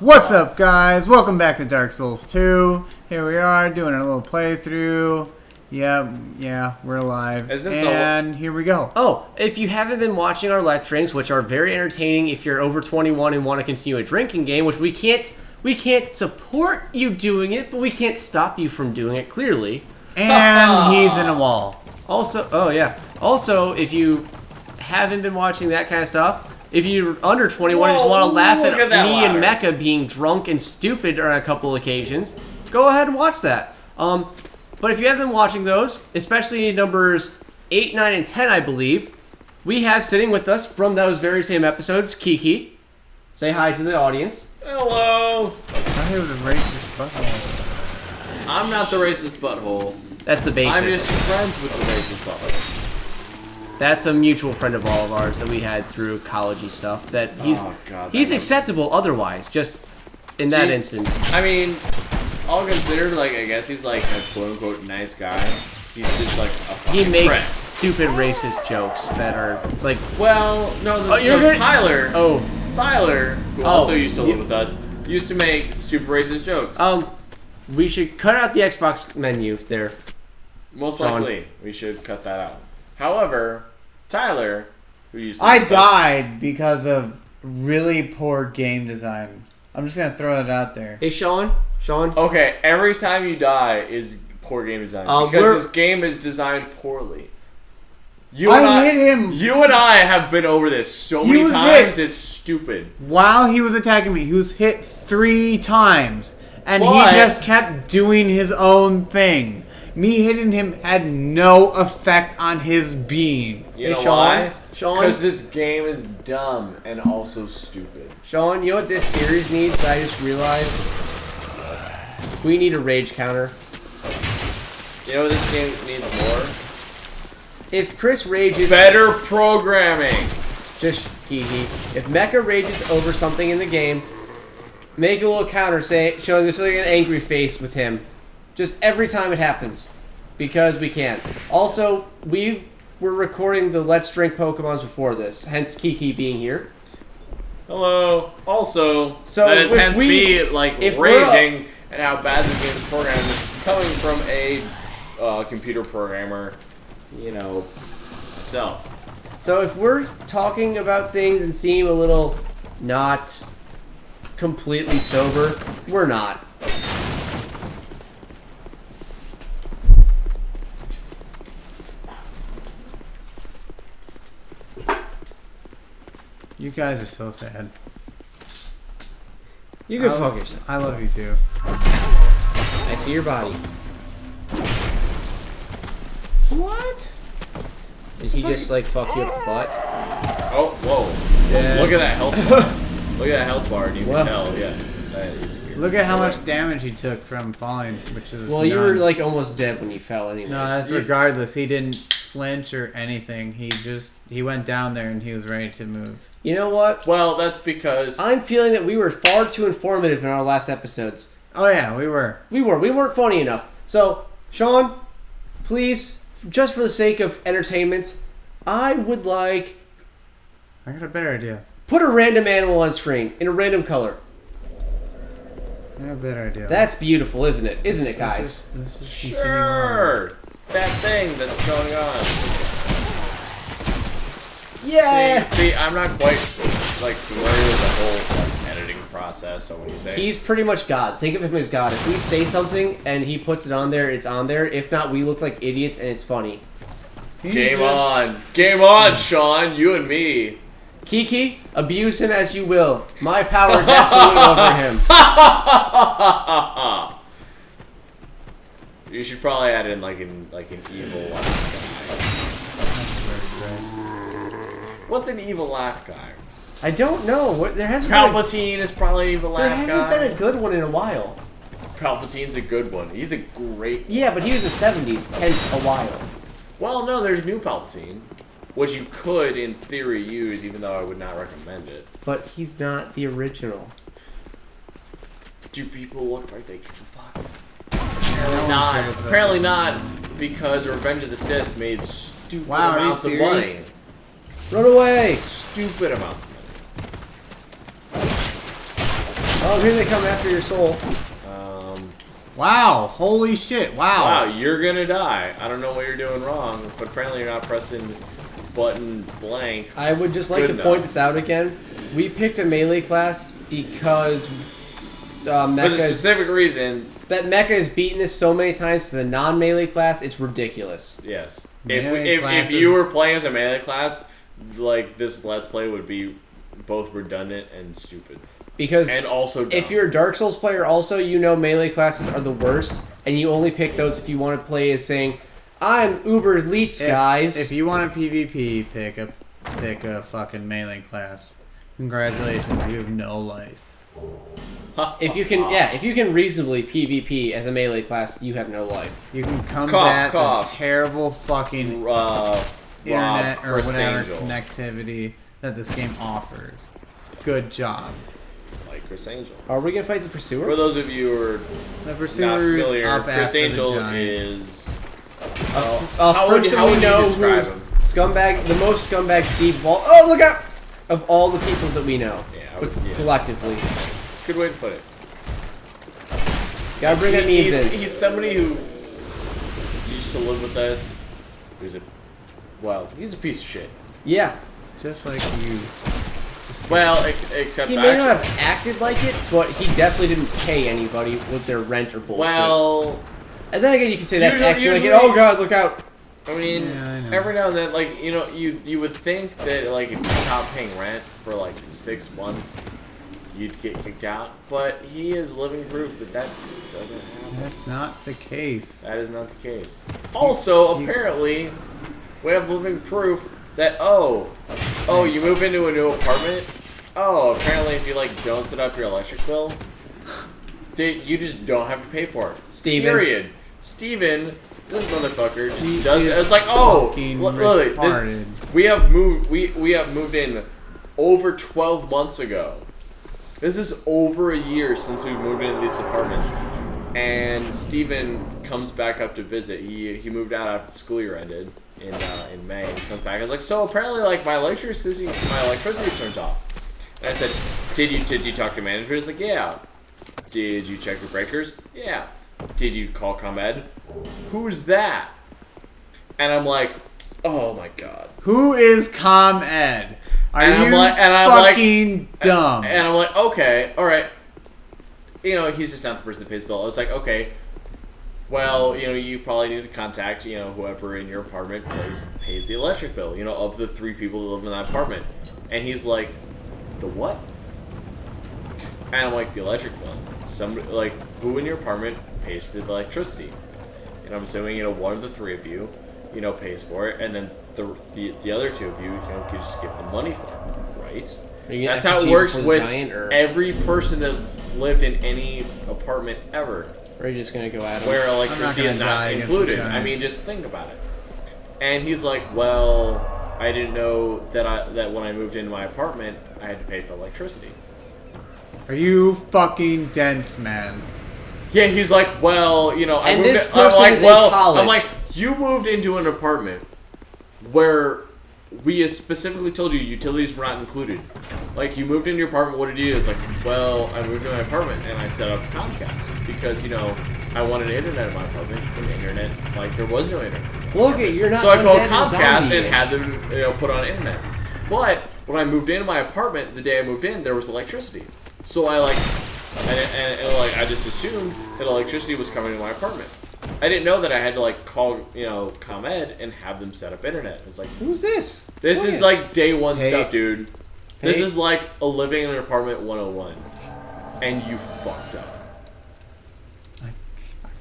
What's up, guys? Welcome back to Dark Souls 2. Here we are doing a little playthrough. Yeah, we're alive. And here we go. Oh, if you haven't been watching our lecturings, which are very entertaining if you're over 21 and want to continue a drinking game, which we can't support you doing it, but we can't stop you from doing it, clearly. And he's in a wall. Also, Also, if you haven't been watching that kind of stuff, if you're under 21 and just want to laugh at me and Mecha being drunk and stupid on a couple occasions, go ahead and watch that. But if you haven't been watching those, especially numbers 8, 9, and 10, I believe, we have sitting with us from those very same episodes, Kiki. Say hi to the audience. Hello. I thought he was a racist butthole. I'm not the racist butthole. That's the basis. I'm just friends with the racist butthole. That's a mutual friend of all of ours that we had through college-y stuff. That he's acceptable otherwise, just in that instance. I mean, all considered, like, I guess he's like a quote-unquote nice guy. He's just like a fucking He makes prick. stupid racist jokes that are like. Well, no, Tyler. Tyler, who also used to live with us, used to make super racist jokes. We should cut out the Xbox menu there. Most likely, we should cut that out. However, Tyler, who used to I died because of really poor game design. I'm just gonna throw it out there. Hey, Sean. Okay, every time you die is poor game design because this game is designed poorly. You and I have been over this so many times. It's stupid. While he was attacking me, he was hit 3 times, and he just kept doing his own thing. Me hitting him had no effect on his being. You know why? Sean? Because this game is dumb and also stupid. Sean, you know what this series needs that I just realized? We need a rage counter. You know what this game needs more? If Chris rages... Better programming! Just hee. If Mecha rages over something in the game, make a little counter showing this like an angry face with him. Just every time it happens. Because we can. Also, we were recording the Let's Drink Pokemons before this, hence Kiki being here. Hello. Also, that is hence me, like, raging and how bad this game is programmed is coming from a computer programmer, you know, myself. So if we're talking about things and seem a little not completely sober, we're not. You guys are so sad. You can fuck yourself. I love you too. I see your body. What? Did he just like fuck you up the butt? Oh, whoa. Yeah. Look at that health bar. Look at that health bar, and you can tell, yes. That is weird. Look at how much damage he took from falling, which is well, you were like almost dead when you fell anyways. No, that's regardless. He didn't flinch or anything. He went down there and he was ready to move. You know what? Well, that's because... I'm feeling that we were far too informative in our last episodes. Oh yeah, we were. We weren't funny enough. So, Sean, please, just for the sake of entertainment, I would like... I got a better idea. Put a random animal on screen, in a random color. I got a better idea. That's beautiful, isn't it? Isn't it, guys? Let's just sure! That thing that's going on. Yeah! See, I'm not quite, like, familiar with the whole, like, editing process, so when you say... He's pretty much God. Think of him as God. If we say something and he puts it on there, it's on there. If not, we look like idiots and it's funny. Game on! Game on, Sean! You and me! Kiki, abuse him as you will. My power is absolutely over him. You should probably add in, like, an evil laugh guy. What's an evil laugh guy? I don't know. There hasn't Palpatine is probably an evil laugh guy. There hasn't been a good one in a while. Palpatine's a good one. He's a great... Yeah, but he was the 70s, hence a while. Well, no, there's new Palpatine, which you could, in theory, use, even though I would not recommend it. But he's not the original. Do people look like they give a fuck? Apparently not. Apparently not, because Revenge of the Sith made stupid amounts of money. Run away! Stupid amounts of money. Oh, here they come after your soul. Wow! Holy shit! Wow! Wow, you're gonna die. I don't know what you're doing wrong, but apparently you're not pressing button blank. I would just like to point this out again. We picked a melee class because Mecha. For the specific reason that Mecha has beaten this so many times to the non-melee class, it's ridiculous. Yes. If you were playing as a melee class, like this Let's Play would be both redundant and stupid. Because and also dumb. If you're a Dark Souls player, also you know melee classes are the worst, and you only pick those if you want to play as saying, "I'm Uber Elites, guys." If you want a PvP, pick a fucking melee class. Congratulations, you have no life. If you can reasonably PvP as a melee class, you have no life. You can combat the terrible fucking internet or whatever connectivity that this game offers. Good job. Like Chris Angel. Are we gonna fight the Pursuer? For those of you who are not familiar, Chris Angel is a person we know who's scumbag, the most scumbag Steve of all. Oh, look out! Of all the peoples that we know, collectively. Good way to put it. Gotta bring that memes in. He's somebody who used to live with us. He's a piece of shit. Yeah. Just like you. Well, except he may not have acted like it, but he definitely didn't pay anybody with their rent or bullshit. Well, and then again, you can say that's acting like it. Oh God, look out! I mean, every now and then, like you would think that like if you stopped paying rent for like 6 months, you'd get kicked out. But he is living proof that doesn't happen. That's not the case. That is not the case. Also, apparently, we have living proof that you move into a new apartment. Oh, apparently if you like don't set up your electric bill, you just don't have to pay for it. Steven. Period. Steven, this motherfucker does it. It's like, literally, we have moved in over 12 months ago. This is over a year since we've moved into these apartments. And Steven comes back up to visit. He moved out after the school year ended in May. He comes back. I was like, so apparently like my electricity turns off. And I said, did you talk to your manager? He's like, yeah. Did you check your breakers? Yeah. Did you call ComEd? Who's that? And I'm like, oh my god. Who is ComEd? I'm fucking dumb? And I'm like, okay, all right. He's just not the person that pays the bill. I was like, okay, well, you probably need to contact, whoever in your apartment pays the electric bill, of the 3 people who live in that apartment. And he's like, the what? And I'm like, the electric bill. Somebody, like, who in your apartment pays for the electricity? And I'm assuming, one of the 3 of you, pays for it, and then the other 2 of you, can just give the money for it, right? That's how it works with every person that's lived in any apartment ever. Or are you just gonna go at him? Where electricity is not included. I mean, just think about it. And he's like, well, I didn't know that when I moved into my apartment, I had to pay for electricity. Are you fucking dense, man? Yeah, he's like, well, I moved this person is in college. I'm like, you moved into an apartment where we specifically told you utilities were not included. Like, you moved into your apartment, what did you do? It's like, well, I moved into my apartment and I set up Comcast because, I wanted internet in my apartment, and internet, like, there was no internet. Well, okay, you're not. So I called Comcast and had them, put on internet. But when I moved into my apartment, the day I moved in, there was electricity. So I I just assumed that electricity was coming to my apartment. I didn't know that I had to call ComEd and have them set up internet. It's like, who's this? This is like day one stuff, dude. This is like a living in an apartment 101, and you fucked up. I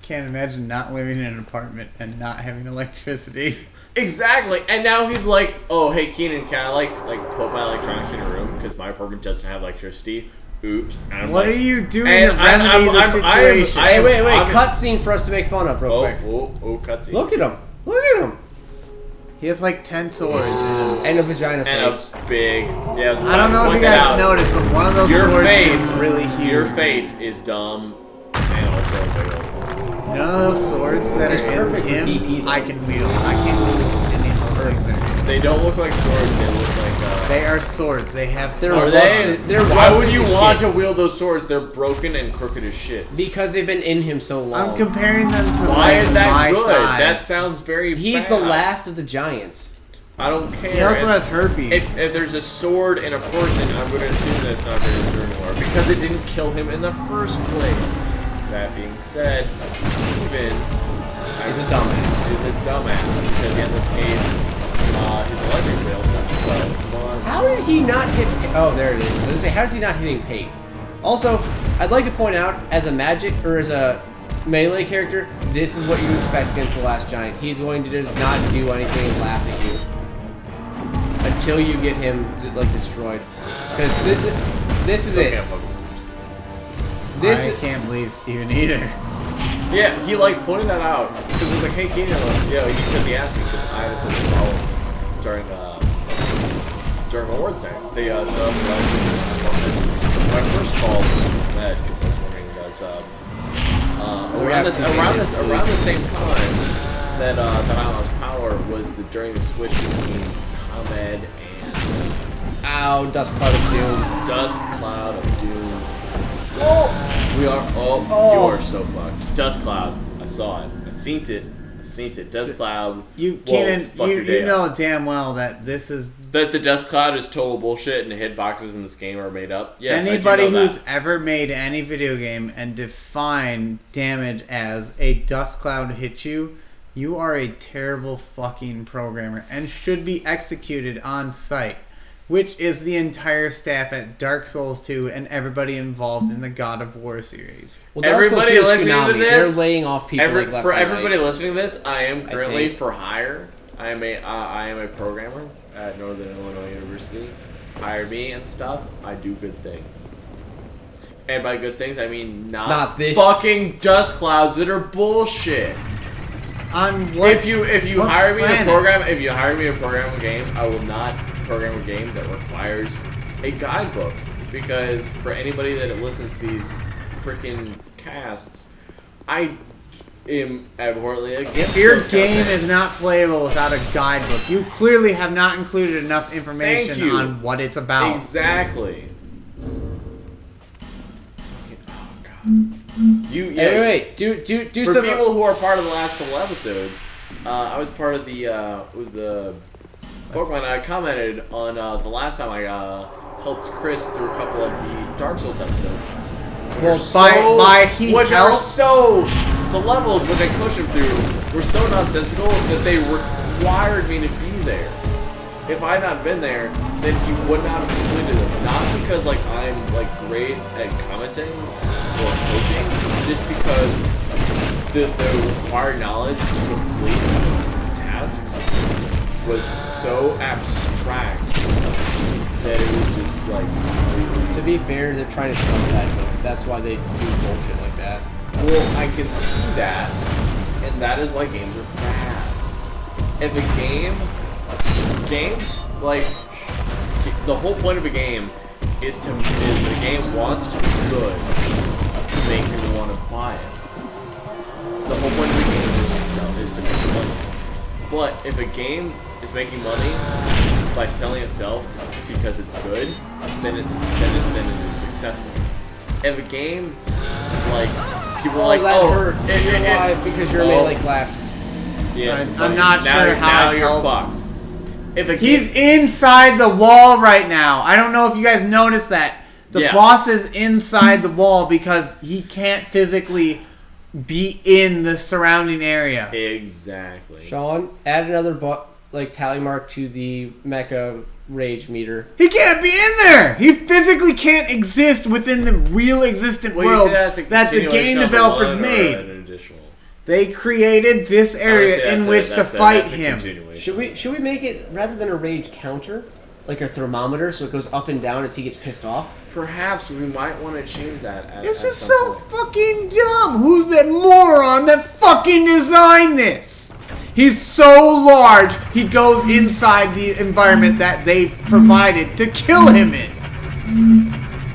can't imagine not living in an apartment and not having electricity. Exactly, and now he's like, oh hey Keenan, can I put my electronics in your room because my apartment doesn't have electricity. Oops. And what are you doing to remedy the situation? Wait. Cutscene for us to make fun of real quick. Oh, cutscene. Look at him. He has 10 swords and a vagina face. And a big... Yeah, I don't know if you guys noticed, but one of those swords is really huge. Your face is dumb and also big. None of those swords that are in him, I can wield. I can't wield any of those things anymore. They don't look like swords. They look like. They are swords. They have. They're rusted. Why would you want to wield those swords? They're broken and crooked as shit. Because they've been in him so long. I'm comparing them to. Why like, is that my good? size. That sounds very. He's bad. the last of the giants. I don't care. He also has herpes. If there's a sword and a person, I'm going to assume that's not very true anymore because it didn't kill him in the first place. That being said, Steven is a dumbass. He's a dumbass because he hasn't paid his electric bill for 12 months. How did he not hit? Oh, there it is. I was gonna say, how is he not hitting Pate? Also, I'd like to point out, as a magic or as a melee character, this is what you expect against the last giant. He's going to just not do anything and laugh at you until you get him like destroyed. Because this is it. I can't believe Steven either. Yeah, he like pointed that out because he was like, "Hey, Keenan," because he asked me because I had a similar problem during awards night. They showed up and my first call that because I was wondering was around the same time that I lost power was during the switch between ComEd and Dust Cloud of Doom. Dust Cloud of Doom. Oh! We are. Oh, you are so fucked. Dust Cloud. I saw it. I seen it. Dust Cloud. You know damn well that this is. That the Dust Cloud is total bullshit and the hitboxes in this game are made up. Yes, anybody I do know who's ever made any video game and defined damage as a dust cloud hit you, you are a terrible fucking programmer and should be executed on site. Which is the entire staff at Dark Souls 2 and everybody involved in the God of War series. Well, everybody listening to this, they're laying off people. For everybody listening to this, I am currently for hire. I am a programmer at Northern Illinois University. Hire me and stuff. I do good things. And by good things, I mean not this fucking dust clouds that are bullshit. On what? If you hire me to program, a game, I will not program a game that requires a guidebook, because for anybody that listens to these freaking casts, I am abhorrently against. If your game is not playable without a guidebook, you clearly have not included enough information on what it's about. Exactly. Wait. Do for some people who are part of the last couple episodes. I was part of the Pokemon. I commented on the last time I helped Chris through a couple of the Dark Souls episodes. The levels which I pushed him through were so nonsensical that they required me to be there. If I had not been there, then he would not have completed them. Not because I'm great at commenting or coaching, just because the required knowledge to complete tasks was so abstract that it was just To be fair, they're trying to sell guidebooks. That's why they do bullshit like that. Well, I can see that, and that is why games are bad. If a games the whole point of a game is the game wants to be good to make people want to buy it. The whole point of the game is to sell, is to make money. But if a game is making money by selling itself because it's good, then it is successful. If a game people are hurt. You're alive because you're melee class. Yeah, I'm not sure how you're fucked. He's inside the wall right now. I don't know if you guys noticed that. The boss is inside the wall because he can't physically be in the surrounding area. Exactly. Sean, add another tally mark to the Mecha rage meter. He can't be in there. He physically can't exist within the real existent world that the game developers made. They created this area in which to fight him. Should we make it, rather than a rage counter, like a thermometer, so it goes up and down as he gets pissed off? Perhaps we might want to change that. This is so fucking dumb. Who's that moron that fucking designed this? He's so large, he goes inside the environment that they provided to kill him in.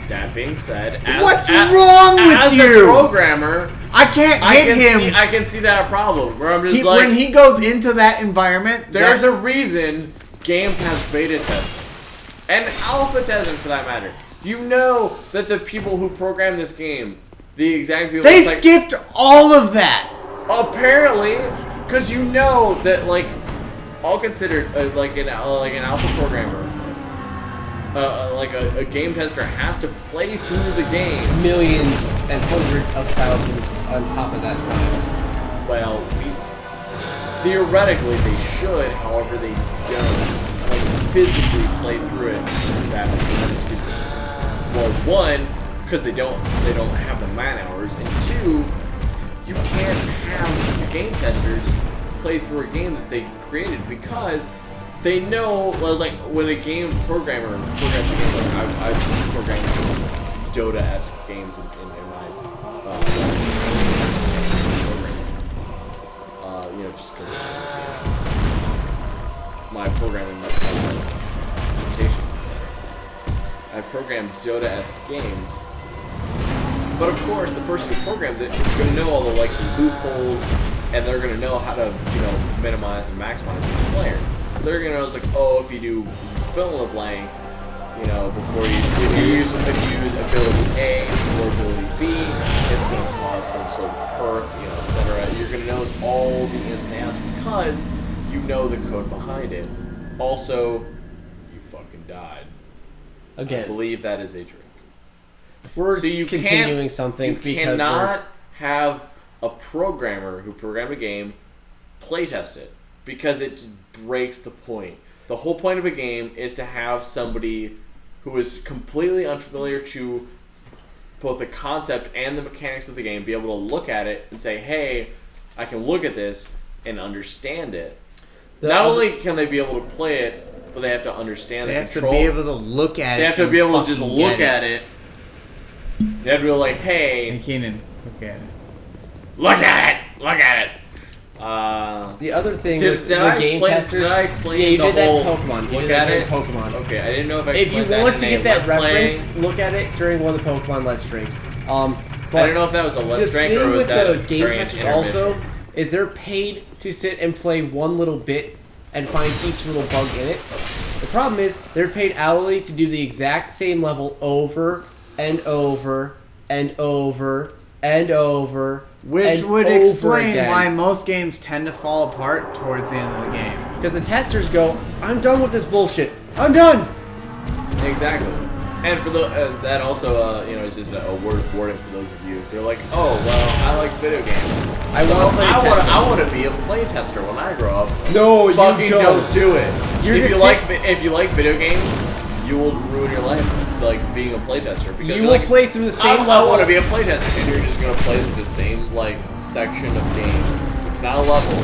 That being said, what's wrong with you? As a programmer, I can't hit him. I can see that problem. Where I'm just when he goes into that environment, there's a reason games have beta testing. And alpha testing, for that matter. You know that the people who programmed this game, the exact people... They skipped all of that! Apparently, because you know that, like, all considered, like an alpha programmer, like a game tester has to play through the game. Millions and hundreds of thousands on top of that times. Well, theoretically they should, however they don't. Physically play through it that because, well, one, because they don't have the man hours, and two, you can't have the game testers play through a game that they created because they know, like, when a game programmer programs a game, like I've programmed Dota-esque games in my you know, just because my programming limitations, etc. I've programmed Dota-esque games, but of course the person who programs it is going to know all the loopholes, and they're going to know how to, you know, minimize and maximize each player. So they're going to know, it's like, oh, if you do fill in the blank, you know, before you use ability A or ability B, it's going to cause some sort of perk, you know, etc. You're going to notice all the ins and outs because you know the code behind it. Also, you fucking died. Again. I believe that is a drink. We're continuing something you because cannot have a programmer who programmed a game playtest it because it breaks the point. The whole point of a game is to have somebody who is completely unfamiliar to both the concept and the mechanics of the game be able to look at it and say, hey, I can look at this and understand it. Not only can they be able to play it, but they have to understand the control. They have to be able to look at it. They have to be able to just look at it. They have to be like, hey... Hey, Keenan, look at it. Look at it! Look at it! The other thing with the game testers... Did I explain yeah, you the did whole... that in Pokemon. You look did at that it? during Pokemon. Okay, I didn't know if I If you explained want to that get that Let's reference, Play. look at it during one of the Pokemon Let's Drinks. But I don't know if that was a Let's Drink or was that the game testers also is they're paid to sit and play one little bit and find each little bug in it. The problem is they're paid hourly to do the exact same level over and over and over and over. Which would explain why most games tend to fall apart towards the end of the game. Because the testers go, I'm done with this bullshit. I'm done! Exactly. And for the that also, you know, is just a word of warning for those of you. They're like, oh, well, I like video games. I want to be a playtester when I grow up. No, you don't do it. If you like video games, you will ruin your life, like being a playtester. Because you will play through the same level. I want to be a playtester, and you're just gonna play the same section of game. It's not a level.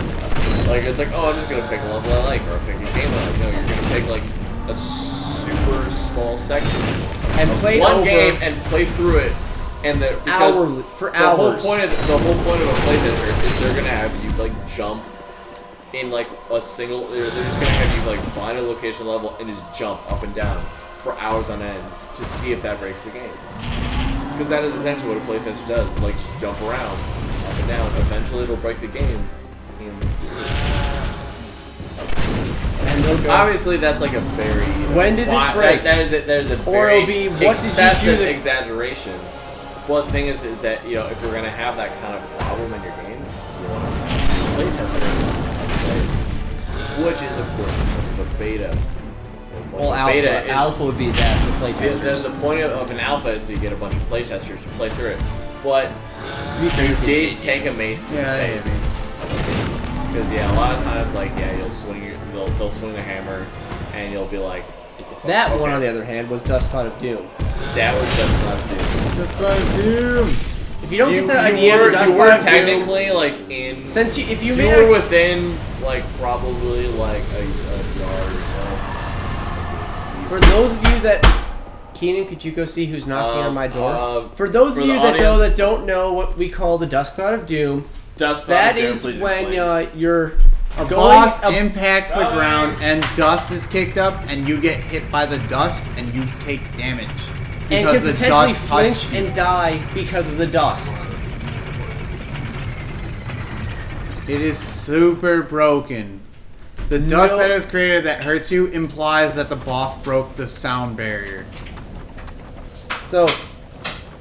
Like it's like, oh, I'm just gonna pick a level I like, or pick a game I like. No, you're gonna pick like a super small section and play one game and play through it. And the whole point of a playtester is they're gonna have you like jump in like a single. They're just gonna have you like find a location level and just jump up and down for hours on end to see if that breaks the game. Because that is essentially what a playtester does. Is like just jump around up and down. Eventually, it'll break the game. Obviously, that's like a very. When did this break? That is a very excessive exaggeration. One thing is that, you know, if you're going to have that kind of problem in your game, you want to play test it, which is, of course, the beta. Well, alpha would be that, the play testers. The point of an alpha is to get a bunch of play testers to play through it. But you did take a mace to the face. Because, yeah, a lot of times, like, yeah, they'll swing a hammer, and you'll be like, that one, on the other hand, was Dust Cloud of Doom. That was Dust Cloud of Doom. Dust Cloud of Doom! If you don't get the idea of Dust Cloud of Doom... technically, like, in... If you were within, like, probably, like, a yard of... For those of you that... Keenan, could you go see who's knocking on my door? For those of you that don't know what we call the Dust Cloud of Doom, that is when you're... A boss impacts the ground and dust is kicked up and you get hit by the dust and you take damage. And can potentially flinch and die because of the dust. It is super broken. The dust that is created that hurts you implies that the boss broke the sound barrier. So,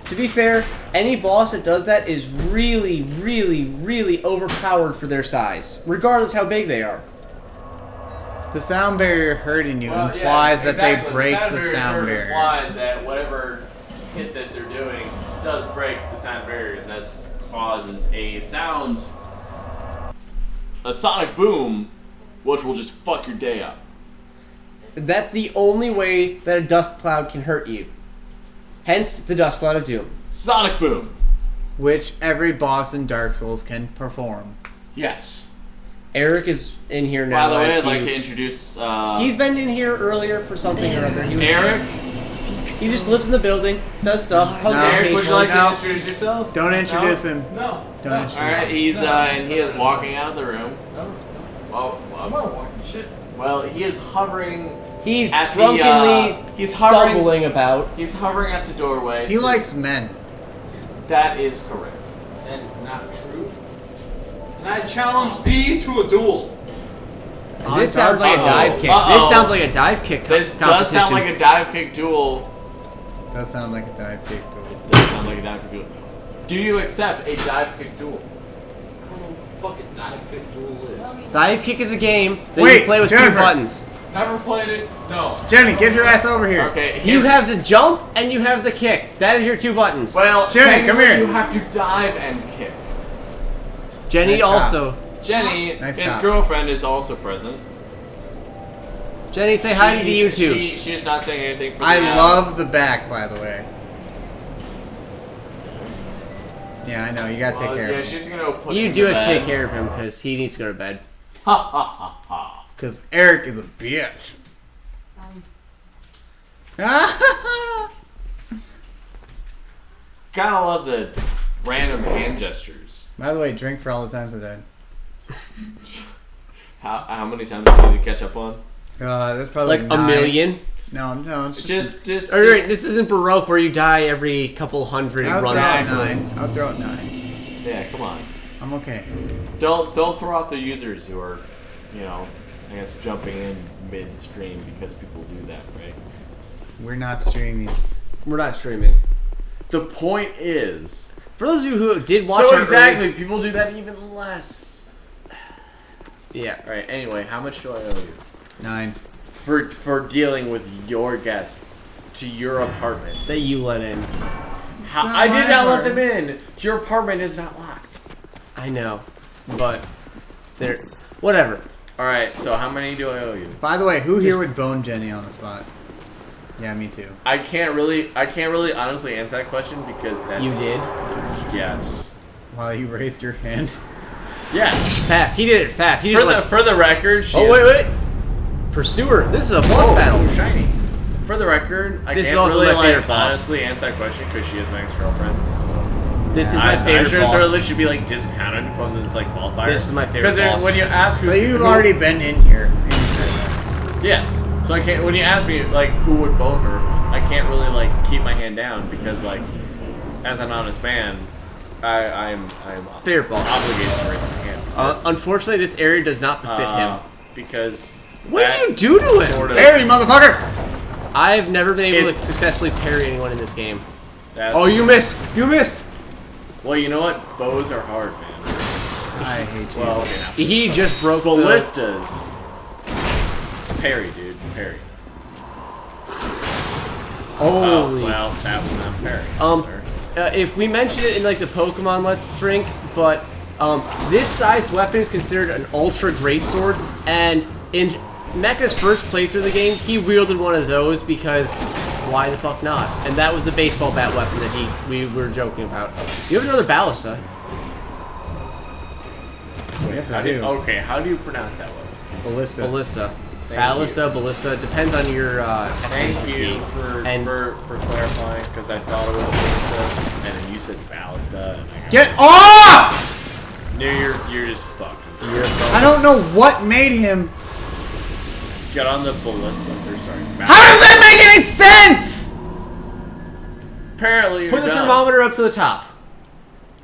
to be fair, any boss that does that is really, really, really overpowered for their size, regardless how big they are. The sound barrier hurting you implies that they break the sound barrier. Implies that whatever hit that they're doing does break the sound barrier, and thus causes a sonic boom, which will just fuck your day up. That's the only way that a dust cloud can hurt you. Hence the dust cloud of doom. Sonic boom. Which every boss in Dark Souls can perform. Yes. Eric is in here now. By the way, I'd like to introduce... he's been in here earlier for something or other. Eric? He just lives in the building, does stuff, comes Eric, would you like to introduce yourself? Don't introduce him. No. Don't introduce him. Alright, he's, and he is walking out of the room. I'm not walking shit. Well, he is hovering... He's at drunkenly stumbling about. He's hovering at the doorway. He likes men. That is correct. That is not true. And I challenge thee to a duel. This sounds like a dive kick. This sounds like a dive kick This does sound like a dive kick duel. Does sound like a dive kick duel. Does sound like a dive kick duel. Do you accept a dive kick duel? I don't know what fucking dive kick duel is. Dive kick is a game that you play with Jennifer. 2 buttons. Never played it. No. Jenny, get your ass over here. Okay. You have to jump and you have the kick. That is your 2 buttons. Well, Jenny, come here. You have to dive and kick. Jenny Nice also. Jenny, Nice his top. girlfriend, is also present. Jenny, say hi to the YouTube. She's not saying anything for I the love the back, by the way. Yeah, I know. You gotta take care yeah, of him. she's gonna put You him do to have to take bed. care of him because he needs to go to bed. Ha ha ha ha. Because Eric is a bitch. Gotta love the random hand gestures. By the way, drink for all the times I died. How many times do you need to catch up on? That's probably Like like a million? No, it's Just. Alright, this isn't Baroque where you die every couple hundred and I'll run throw out back. 9. I'll throw out 9. Yeah, come on. I'm okay. Don't throw out the users who are, I guess jumping in midstream because people do that, right? We're not streaming. We're not streaming. The point is. For those of you who did watch So our exactly, people do that even less. Yeah. All right. Anyway, how much do I owe you 9. for dealing with your guests to your apartment? That you let in. I did not let them in. Your apartment is not locked. I know. But they're whatever. All right. So how many do I owe you? By the way, who here would bone Jenny on the spot? Yeah, me too. I can't really honestly answer that question because that's You did? Yes. While you raised your hand. Yes. Fast. He did it fast. He just For the record, she Oh, is- wait. Pursuer. This is a boss battle. Shiny. For the record, I This is can't also really my favorite boss. honestly answer that question because she is my ex-girlfriend. So. This is my favorite I sure boss. certainly should be discounted from this qualifier. This is my favorite Because boss. when you ask So who's you've who- already been in here. Yes. So I can't. When you ask me who would bone her, I can't really keep my hand down because as an honest man, I'm Favorite boss. obligated to raise my hand. because, Unfortunately, this area does not befit him. Because What that did you do to him? sort of- Harry, motherfucker! I've never been able to It's- successfully parry anyone in this game. that's- Oh, you missed! You missed! Well, you know what? Bows are hard, man. I hate you. Well, He just broke the ballistas. Parry, dude. Parry. Holy. Well, that was not parry. sir. If we mentioned it in the Pokemon Let's Drink, but this sized weapon is considered an ultra greatsword, and in Mecha's first playthrough of the game, he wielded one of those because why the fuck not? And that was the baseball bat weapon that we were joking about. You have another ballista. Yes, I do. Okay, how do you pronounce that one? Ballista. Ballista. Thank Ballista, depends on your Thank ethnicity. you for And- clarifying, because I thought it was ballista, and then you said ballista. And I Get off! knew you're just fucked. I don't know what made him. Get on the ballista. Or sorry. How does that make any sense? Apparently, you're Put the dumb. thermometer up to the top.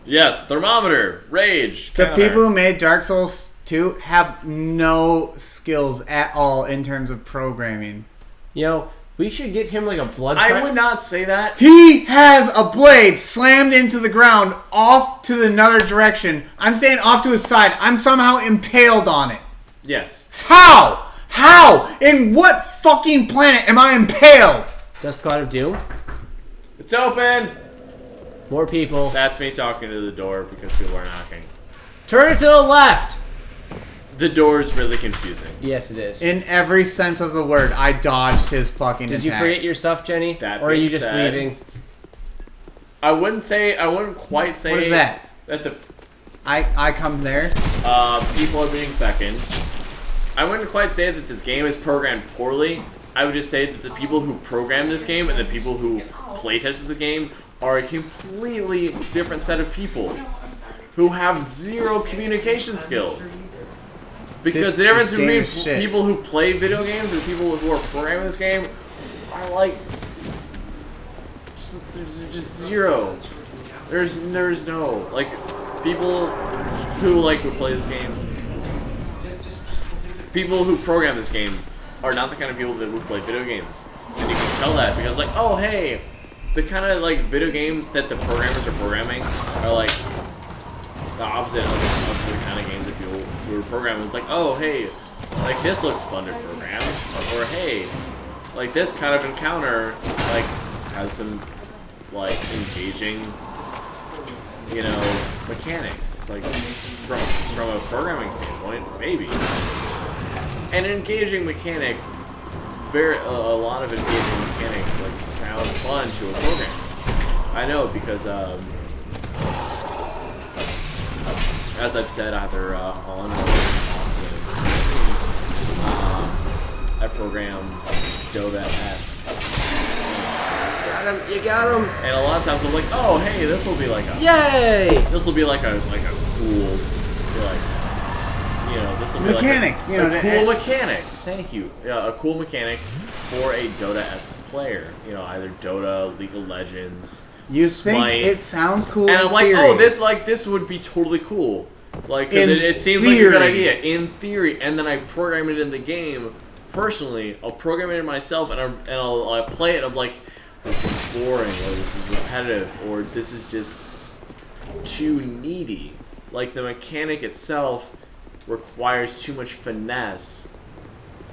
Yes, thermometer. Rage. The counter. people who made Dark Souls two have no skills at all in terms of programming. We should get him like a blood. I would not say that. He has a blade slammed into the ground off to another direction. I'm saying off to his side. I'm somehow impaled on it. Yes. How? How? In what fucking planet am I impaled? Dust Cloud of Doom. It's open. More people. That's me talking to the door because people are knocking. Turn it to the left. The door is really confusing. Yes, it is. In every sense of the word, I dodged his fucking Did attack. you forget your stuff, Jenny? That or are you being just said, leaving? I wouldn't quite say. What is that? That the I come there. people are being beckoned. I wouldn't quite say that this game is programmed poorly. I would just say that the people who programmed this game and the people who playtested the game are a completely different set of people who have zero communication skills. Because the difference between people who play video games and people who are programming this game are like just zero. There's no like people who would play this game. People who program this game are not the kind of people that would play video games, and you can tell that because oh hey, the kind of video game that the programmers are programming are like the opposite of the kind of games that people who are programming. It's like, oh hey, this looks fun to program, or hey, this kind of encounter has some engaging mechanics. It's from a programming standpoint, maybe. An engaging mechanic, a lot of engaging mechanics sound fun to a program. I know because as I've said either on or I program Dota-esque. You got him. And a lot of times I'm like, oh hey, this will be yay! This will be a cool this will be mechanic, a cool mechanic. Thank you. Yeah, a cool mechanic for a Dota-esque player. Either Dota, League of Legends. You Smite. think it sounds cool? And I'm like, theory. oh, this would be totally cool. Because it seems like a good idea in theory. And then I program it in the game. Personally, I'll program it in myself, and I'll play it. And I'm like, this is boring, or this is repetitive, or this is just too needy. The mechanic itself requires too much finesse.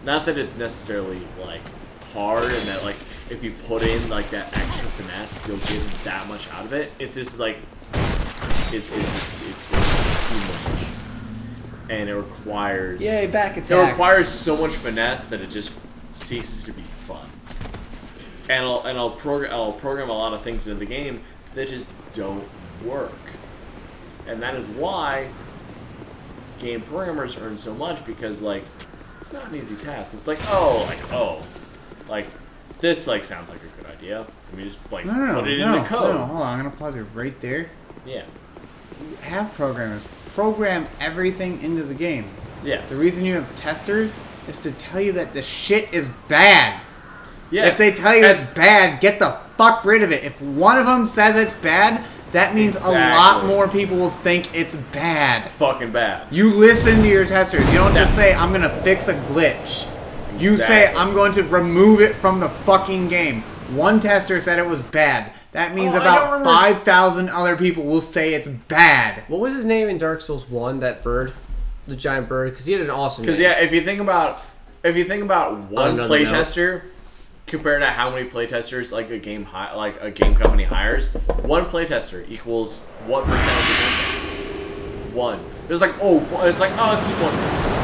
Not that it's necessarily hard, and that if you put in that extra finesse, you'll get that much out of it. It's just it's too much, and it requires back attack. It requires so much finesse that it just ceases to be fun. And I'll program a lot of things into the game that just don't work, and that is why game programmers earn so much, because it's not an easy task. It's this sounds like a good idea. Let me just put it in the code. No, hold on. I'm gonna pause you right there. Yeah. Have programmers program everything into the game. Yes. The reason you have testers is to tell you that the shit is bad. Yes. If they tell you it's bad, get the fuck rid of it. If one of them says it's bad, that means a lot more people will think it's bad. It's fucking bad. You listen to your testers. You don't just say, I'm going to fix a glitch. You say, I'm going to remove it from the fucking game. One tester said it was bad. That means about 5,000 other people will say it's bad. What was his name in Dark Souls 1, that bird? The giant bird? Because he had an awesome name. Because, if you think about one playtester compared to how many playtesters a game company hires, one playtester equals what percentage of game testers? One. It's just one person.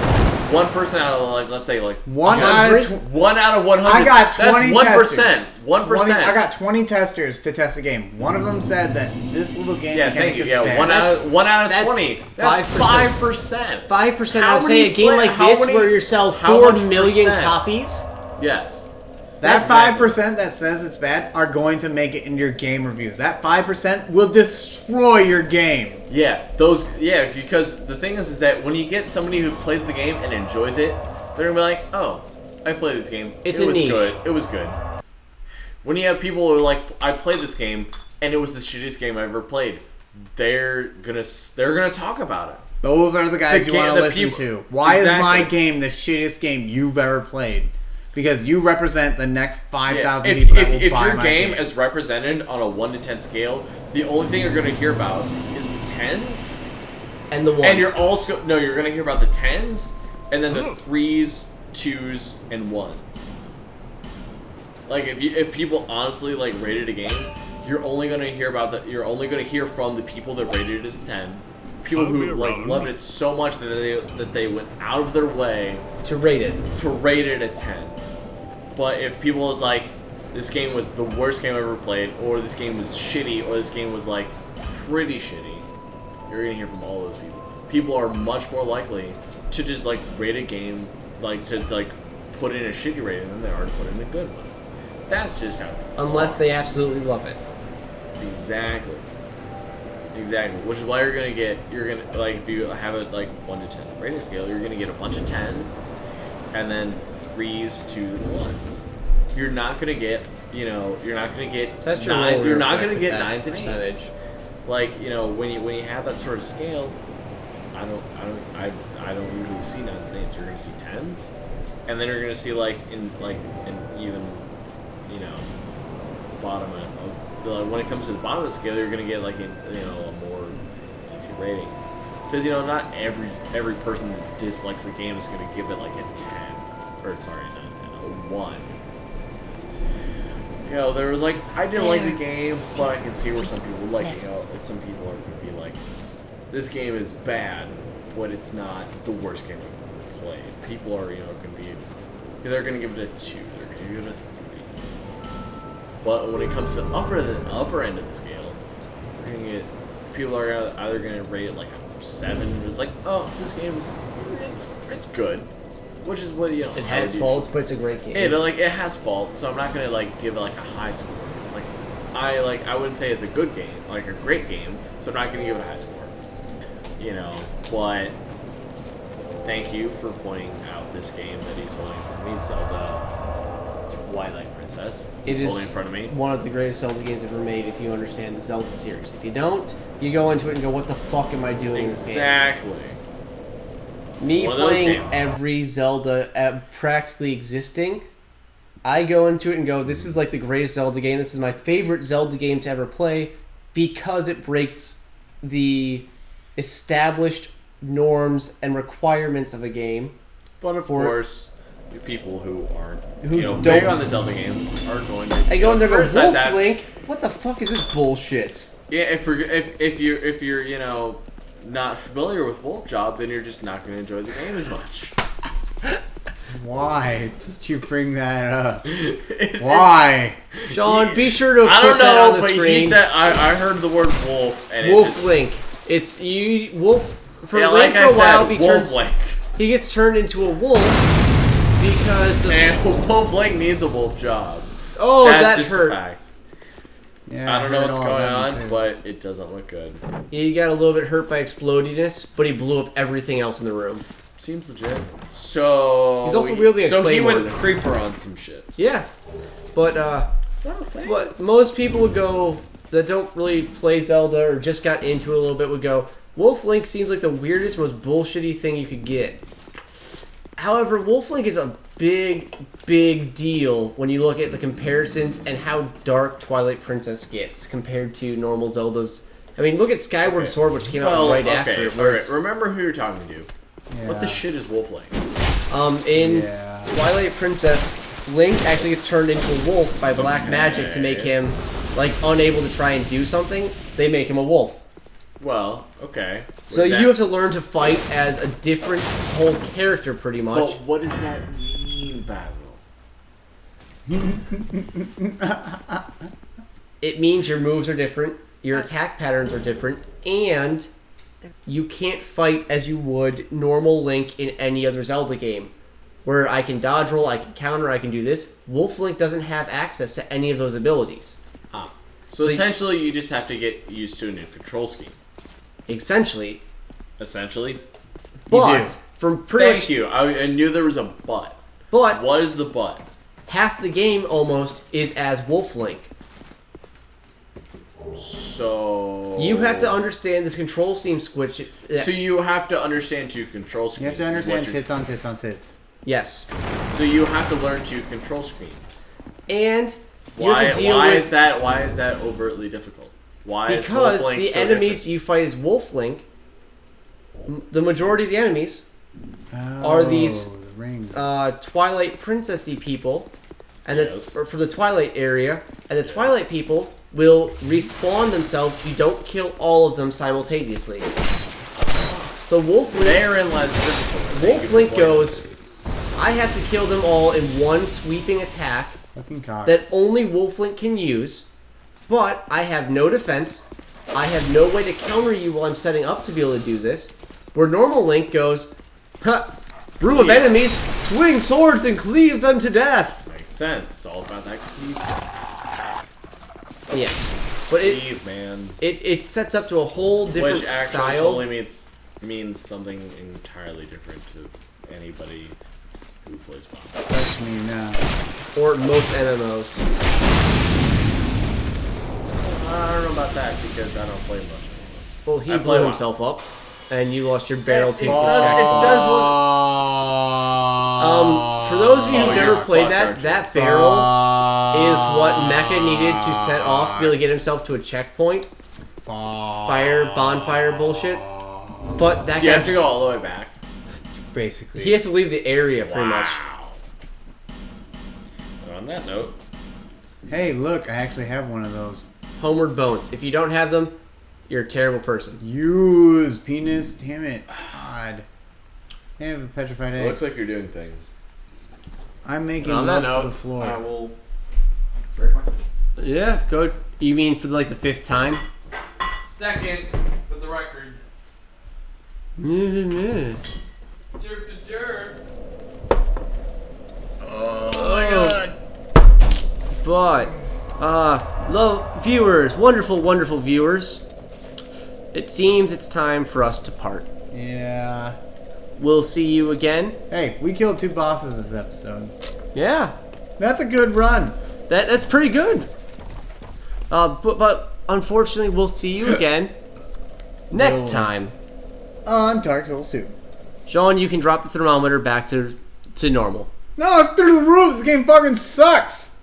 One person out of let's say one out of 100. I got 20 testers. 1%. I got 20 testers to test a game. One of them said that this little game mechanic is bad. One out of 20. That's 5%. 5%. I'll say a game like this where you sell 4 million copies. Yes. That 5% that says it's bad are going to make it in your game reviews. That 5% will destroy your game. Yeah, because the thing is that when you get somebody who plays the game and enjoys it, they're gonna be like, "Oh, I played this game. It was good. It was good." When you have people who are like, "I played this game and it was the shittiest game I ever played," they're gonna talk about it. Those are the guys you want to listen to. Why is my game the shittiest game you've ever played? Because you represent the next 5,000 people that will buy my game. If your game is represented on a 1 to 10 scale, the only thing you're going to hear about is the 10s and the 1s. And you're going to hear about the 10s and then the 3s, 2s, and 1s. Like if people honestly like rated a game, you're only going to hear from the people that rated it as 10. People who like loved it so much that they went out of their way to rate it a 10. But if people was like, this game was the worst game I've ever played, or this game was shitty, or this game was like pretty shitty, you're gonna hear from all those people. People are much more likely to just like rate a game, like to like put in a shitty rating than they are to put in a good one. That's just how. Unless they absolutely love it. Exactly. Which is why you're gonna like if you have a like 1 to 10 rating scale, you're gonna get a bunch of 10s, and then 3s to the 1s. You're not gonna get that's 9. You're not gonna get 9s and 8s. Like when you have that sort of scale, I don't usually see 9s and 8s. You're gonna see 10s, and then you're gonna see like in even bottom end. When it comes to the bottom of the scale, you're gonna get like a more easy rating, because not every person that dislikes the game is gonna give it like a 10, or sorry, not a 10, a 1. There was like I didn't like the game, but I can see where some people like some people are gonna be like, this game is bad, but it's not the worst game I've ever played. People are they're gonna give it a 2, they're gonna give it a 3. But when it comes to the upper end of the scale, people are either going to rate it like a 7. It's like, oh, this game it's good, which is what It has faults, but it's a great game. It has faults, so I'm not going to like give it like a high score. It's like I wouldn't say it's a good game, like a great game, so I'm not going to give it a high score. But thank you for pointing out this game that he's holding for me, Zelda Twilight Princess. It is holding in front of me. One of the greatest Zelda games ever made if you understand the Zelda series. If you don't, you go into it and go, what the fuck am I doing in this game? Exactly. Me playing every Zelda practically existing, I go into it and go, this is like the greatest Zelda game. This is my favorite Zelda game to ever play because it breaks the established norms and requirements of a game. But of course, the people who aren't big on the Zelda games are going to go in there and go, Wolf Link, what the fuck is this bullshit? Yeah, if you're not familiar with Wolf Job, then you're just not going to enjoy the game as much. Why did you bring that up? Why? John, be sure to put that on the screen. He said, I heard the word wolf. And Wolf Link. It's you, Wolf. For Link for a while, he gets turned into a wolf because. And Wolf Link needs a wolf job. Oh, that's that just hurt. A fact. Yeah, I don't know what's going on, but it doesn't look good. He got a little bit hurt by explodiness, but he blew up everything else in the room. Seems legit. So he's also wielding a claymore. So he went creeper on some shits. Yeah, but it's not a thing. But most people would go that don't really play Zelda or just got into it a little bit would go, Wolf Link seems like the weirdest, most bullshitty thing you could get. However, Wolf Link is a big deal when you look at the comparisons and how dark Twilight Princess gets compared to normal Zeldas. I mean, look at Skyward Sword, which came out right after it. Alright, remember who you're talking to. Yeah. What the shit is Wolf Link? In Twilight Princess, Link actually gets turned into a wolf by black magic to make him, like, unable to try and do something. They make him a wolf. Well, okay. So you have to learn to fight as a different whole character, pretty much. But what does that mean, Basil? It means your moves are different, your attack patterns are different, and you can't fight as you would normal Link in any other Zelda game. Where I can dodge roll, I can counter, I can do this. Wolf Link doesn't have access to any of those abilities. So essentially, you just have to get used to a new control scheme. Essentially. But from pretty Thank you. I knew there was a but. But what is the but? Half the game almost is as Wolf Link. So you have to understand this control scheme switch. So you have to understand to control screens. You have to understand tits on tits on tits. Yes. So you have to learn to control screens. And you have to deal with why is that overtly difficult? Why because is Wolf Link the so enemies different? you fight as Wolf Link, the majority of the enemies are these Twilight Princessy people, and or from the Twilight area, and the Twilight people will respawn themselves if you don't kill all of them simultaneously. So Wolf Link, therein lies the difficulty. Wolf Link goes, I have to kill them all in one sweeping attack that only Wolf Link can use, but I have no defense. I have no way to counter you while I'm setting up to be able to do this. Where normal Link goes, room of enemies, swing swords and cleave them to death. Makes sense. It's all about that cleave. Yeah, but it sets up to a whole different Which actually style. totally means something entirely different to anybody who plays WoW. That's me now. Or most MMOs. I don't know about that because I don't play much MMOs. Well, he blew himself up, and you lost your barrel to It does look. For those of you who've never played that barrel is what Mecha needed to set off to be able to get himself to a checkpoint. Bonfire bullshit. But that you have to go all the way back. Basically. He has to leave the area pretty much. And on that note. Hey, look, I actually have one of those. Homeward Bones. If you don't have them, you're a terrible person. Use penis. Damn it. God. I have a petrified egg. It looks like you're doing things. I'm making love to the floor. I will break myself. Yeah, go. You mean for like the 5th time? Second, for the record. Oh my god. But, viewers, wonderful viewers, it seems it's time for us to part. Yeah. We'll see you again. Hey, we killed 2 bosses this episode. Yeah. That's a good run. That's pretty good. But unfortunately, we'll see you again next time. On Dark Souls 2. Sean, you can drop the thermometer back to normal. No, it's through the roof. This game fucking sucks.